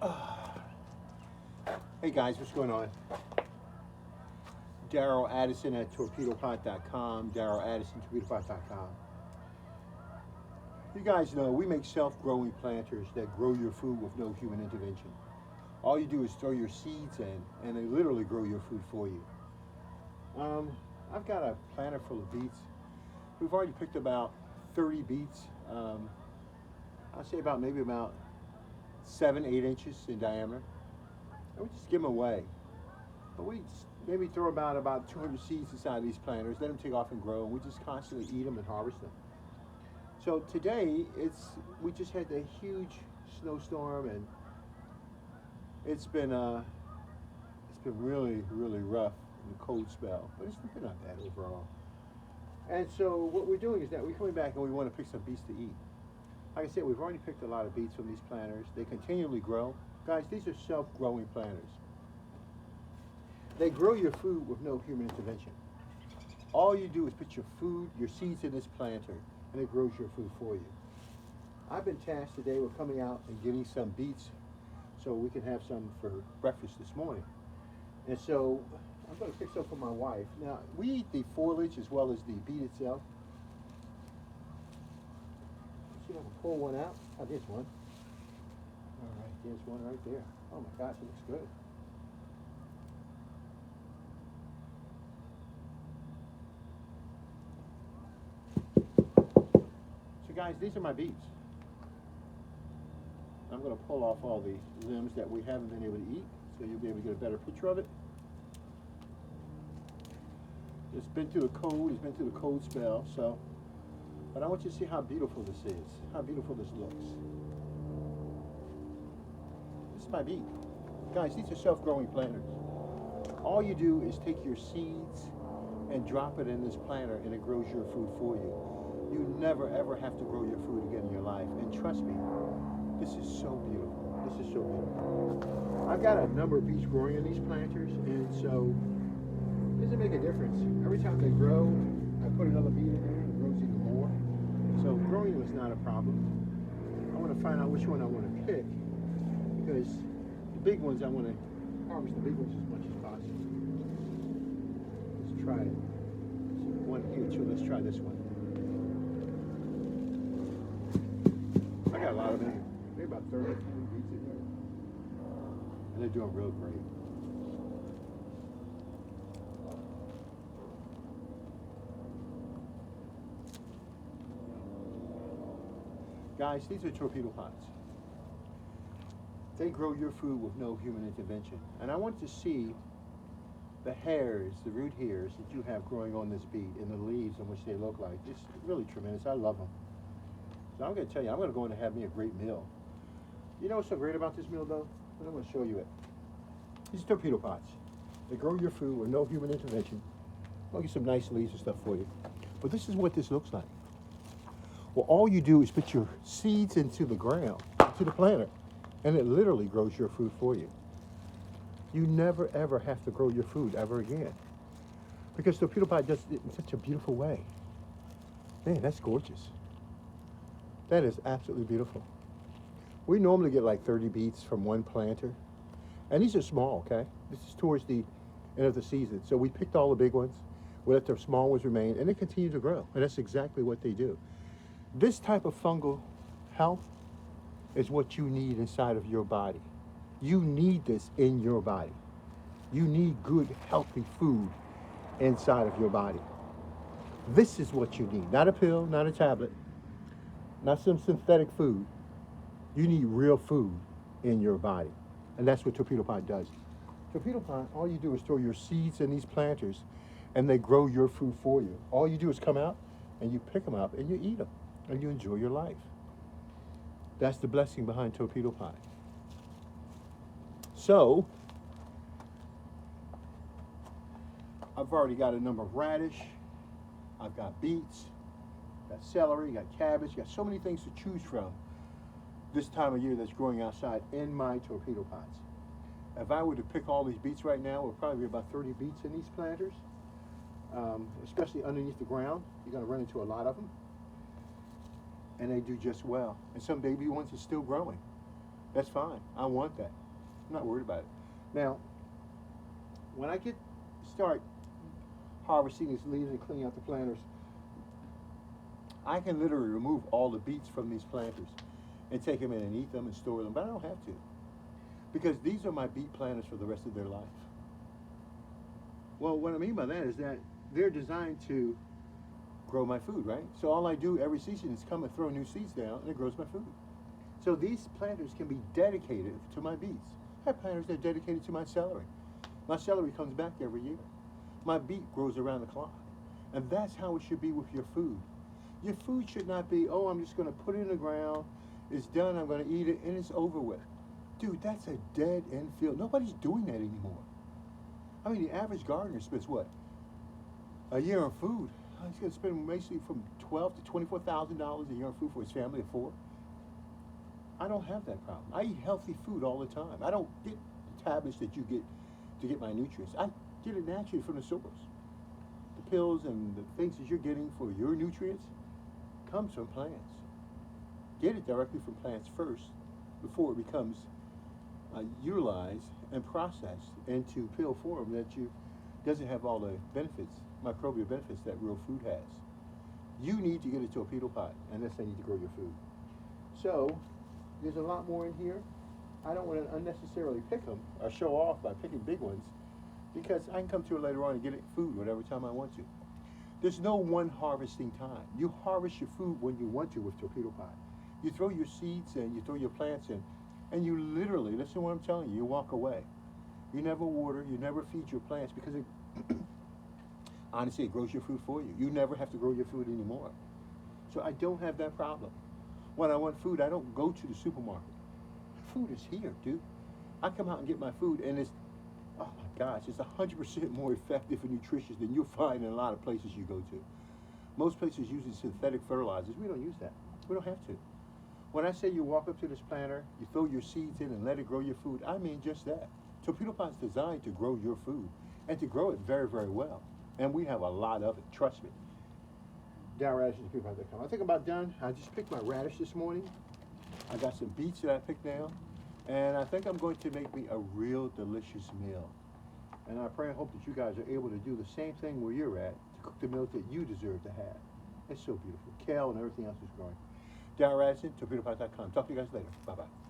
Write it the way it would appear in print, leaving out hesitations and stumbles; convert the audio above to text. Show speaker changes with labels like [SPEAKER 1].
[SPEAKER 1] Hey guys, what's going on? Daryl Addison at Torpedopot.com. Daryl Addison, Torpedopot.com. You guys know we make self-growing planters that grow your food with no human intervention. All you do is throw your seeds in, and they literally grow your food for you. I've got a planter full of beets. We've already picked about 30 beets. I'll say maybe about 7-8 inches in diameter. And we just give them away. But we maybe throw about 200 seeds inside these planters, let them take off and grow, and we just constantly eat them and harvest them. So today, we just had a huge snowstorm, and it's been really, really rough in the cold spell, but it's been not bad overall. And so what we're doing is that we're coming back and we want to pick some beets to eat. Like I said, we've already picked a lot of beets from these planters. They continually grow. Guys, these are self-growing planters. They grow your food with no human intervention. All you do is put your seeds in this planter, and it grows your food for you. I've been tasked today with coming out and getting some beets so we can have some for breakfast this morning. And so I'm going to pick some for my wife. Now, we eat the foliage as well as the beet itself. Let's see if I can pull one out. Oh, there's one. All right, there's one right there. Oh my gosh, it looks good. So guys, these are my beets. I'm going to pull off all the limbs that we haven't been able to eat, so you'll be able to get a better picture of it. It's been through the cold spell, but I want you to see how beautiful this is, how beautiful this looks. This is my beet. Guys, these are self-growing planters. All you do is take your seeds and drop it in this planter, and it grows your food for you. You never ever have to grow your food again in your life, and trust me, this is so beautiful. This is so beautiful. I've got a number of beets growing in these planters, and so it doesn't make a difference. Every time they grow, I put another beet in there and it grows even more. So growing was not a problem. I want to find out which one I want to pick, because the big ones, I want to harvest the big ones as much as possible. Let's try it. One here too. Let's try this one. I got a lot of them. Maybe about 30 beets in here. And they're doing real great. Guys, these are torpedopots. They grow your food with no human intervention. And I want to see the hairs, the root hairs that you have growing on this beet and the leaves in which they look like. It's really tremendous. I love them. So I'm going to tell you, I'm going to go in and have me a great meal. You know what's so great about this meal, though? I'm going to show you it. These are torpedopots. They grow your food with no human intervention. I'll get some nice leaves and stuff for you. But this is what this looks like. Well, all you do is put your seeds into the ground, into the planter, and it literally grows your food for you. You never, ever have to grow your food ever again, because Torpedopot does it in such a beautiful way. Man, that's gorgeous. That is absolutely beautiful. We normally get like 30 beets from one planter, and these are small, okay? This is towards the end of the season, so we picked all the big ones. We let the small ones remain, and they continue to grow, and that's exactly what they do. This type of fungal health is what you need inside of your body. You need this in your body. You need good, healthy food inside of your body. This is what you need. Not a pill, not a tablet, not some synthetic food. You need real food in your body. And that's what Torpedopot does. Torpedopot, all you do is throw your seeds in these planters, and they grow your food for you. All you do is come out, and you pick them up, and you eat them. And you enjoy your life. That's the blessing behind Torpedopot. So, I've already got a number of radish. I've got beets, got celery, got cabbage, got so many things to choose from this time of year that's growing outside in my Torpedopots. If I were to pick all these beets right now, it would probably be about 30 beets in these planters, especially underneath the ground. You're going to run into a lot of them. And they do just well. And some baby ones are still growing. That's fine. I want that. I'm not worried about it. Now, when I start harvesting these leaves and cleaning out the planters, I can literally remove all the beets from these planters and take them in and eat them and store them, but I don't have to. Because these are my beet planters for the rest of their life. Well, what I mean by that is that they're designed to grow my food, right? So all I do every season is come and throw new seeds down and it grows my food. So these planters can be dedicated to my beets. I have planters that are dedicated to my celery. My celery comes back every year. My beet grows around the clock. And that's how it should be with your food. Your food should not be, oh, I'm just going to put it in the ground, it's done, I'm going to eat it, and it's over with. Dude, that's a dead end field. Nobody's doing that anymore. I mean, the average gardener spends what? A year on food. He's going to spend basically from $12,000 to $24,000 a year on food for his family of four. I don't have that problem. I eat healthy food all the time. I don't get the tablets that you get to get my nutrients. I get it naturally from the source. The pills and the things that you're getting for your nutrients comes from plants. Get it directly from plants first before it becomes utilized and processed into pill form that doesn't have all the benefits, microbial benefits that real food has. You need to get a torpedo pot, and that's how you need to grow your food. So, there's a lot more in here. I don't want to unnecessarily pick them or show off by picking big ones, because I can come to it later on and get it food whatever time I want to. There's no one harvesting time. You harvest your food when you want to with torpedo pot. You throw your seeds in, you throw your plants in, and you literally, listen to what I'm telling you, you walk away. You never water, you never feed your plants, because it, honestly, it grows your food for you. You never have to grow your food anymore. So I don't have that problem. When I want food, I don't go to the supermarket. Food is here, dude. I come out and get my food, and it's, oh my gosh, it's 100% more effective and nutritious than you'll find in a lot of places you go to. Most places use synthetic fertilizers. We don't use that. We don't have to. When I say you walk up to this planter, you throw your seeds in and let it grow your food, I mean just that. Torpedo Pot's designed to grow your food, and to grow it very, very well. And we have a lot of it, trust me. DownRadishesTorpedoPot.com. I think I'm about done. I just picked my radish this morning. I got some beets that I picked now, and I think I'm going to make me a real delicious meal. And I pray and hope that you guys are able to do the same thing where you're at, to cook the meals that you deserve to have. It's so beautiful. Kale and everything else is growing. DownRadishesTorpedoPot.com. Talk to you guys later. Bye-bye.